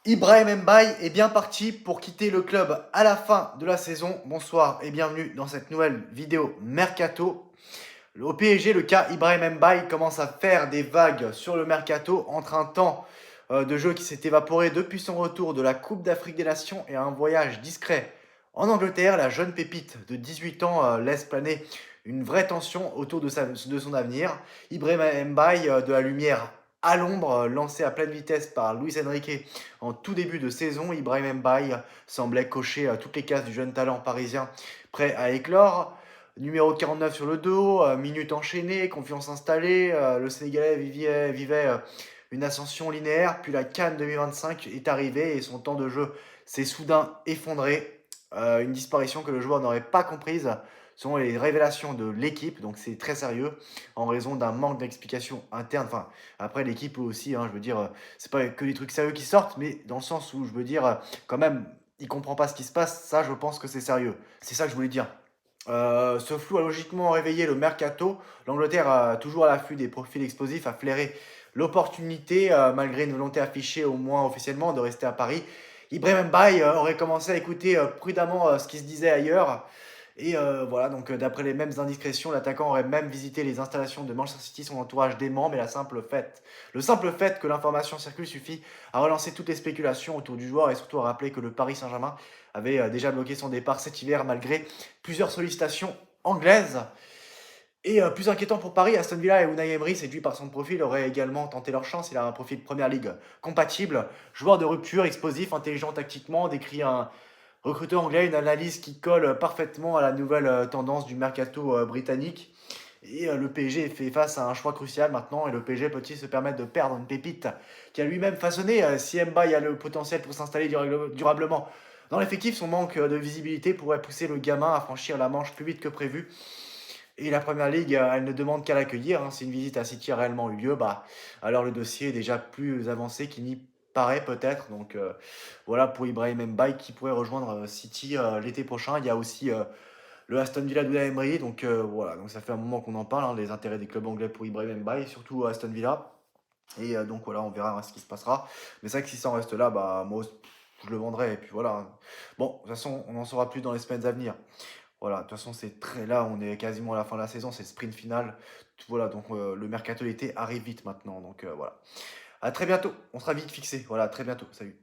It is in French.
Ibrahim Mbaye est bien parti pour quitter le club à la fin de la saison. Bonsoir et bienvenue dans cette nouvelle vidéo Mercato. Au PSG, le cas Ibrahim Mbaye commence à faire des vagues sur le Mercato entre un temps de jeu qui s'est évaporé depuis son retour de la Coupe d'Afrique des Nations et un voyage discret en Angleterre. La jeune pépite de 18 ans laisse planer une vraie tension autour de son avenir. Ibrahim Mbaye, de la lumière à l'ombre, lancé à pleine vitesse par Luis Enrique en tout début de saison, Ibrahim Mbaye semblait cocher toutes les cases du jeune talent parisien prêt à éclore. Numéro 49 sur le dos, minutes enchaînées, confiance installée, le Sénégalais vivait une ascension linéaire, puis la CAN 2025 est arrivée et son temps de jeu s'est soudain effondré. Une disparition que le joueur n'aurait pas comprise selon les révélations de l'équipe, donc c'est très sérieux, en raison d'un manque d'explication interne. Enfin, après l'équipe aussi, hein, je veux dire, c'est pas que des trucs sérieux qui sortent, mais dans le sens où je veux dire, quand même, il comprend pas ce qui se passe, ça je pense que c'est sérieux. C'est ça que je voulais dire. Ce flou a logiquement réveillé le mercato. L'Angleterre, toujours à l'affût des profils explosifs, a flairé l'opportunité, malgré une volonté affichée au moins officiellement de rester à Paris. Ibrahim Mbaye aurait commencé à écouter prudemment ce qui se disait ailleurs. Et voilà, donc d'après les mêmes indiscrétions, l'attaquant aurait même visité les installations de Manchester City, son entourage dément, mais le simple fait que l'information circule suffit à relancer toutes les spéculations autour du joueur et surtout à rappeler que le Paris Saint-Germain avait déjà bloqué son départ cet hiver malgré plusieurs sollicitations anglaises. Et plus inquiétant pour Paris, Aston Villa et Unai Emery, séduits par son profil, auraient également tenté leur chance. Il a un profil de Première Ligue compatible, joueur de rupture, explosif, intelligent tactiquement, décrit un recruteur anglais, une analyse qui colle parfaitement à la nouvelle tendance du mercato britannique. Et le PSG fait face à un choix crucial maintenant, et le PSG peut-il se permettre de perdre une pépite qui a lui-même façonné. Si Mbaye a le potentiel pour s'installer durablement dans l'effectif, son manque de visibilité pourrait pousser le gamin à franchir la Manche plus vite que prévu. Et la Première Ligue, elle ne demande qu'à l'accueillir, hein. Si une visite à City a réellement eu lieu, bah, alors le dossier est déjà plus avancé qu'il n'y paraît peut-être. Donc voilà pour Ibrahim Mbaye qui pourrait rejoindre City l'été prochain. Il y a aussi le Aston Villa d'Unai Emery. Donc voilà, donc ça fait un moment qu'on en parle, hein, les intérêts des clubs anglais pour Ibrahim Mbaye, surtout Aston Villa. Et donc voilà, on verra ce qui se passera. Mais c'est vrai que si ça en reste là, bah moi je le vendrai. Et puis voilà. Bon, de toute façon, on en saura plus dans les semaines à venir. Voilà, de toute façon, c'est très là, on est quasiment à la fin de la saison, c'est le sprint final. Voilà, donc le mercato d'été arrive vite maintenant. Donc voilà. À très bientôt, on sera vite fixé. Voilà, à très bientôt. Salut.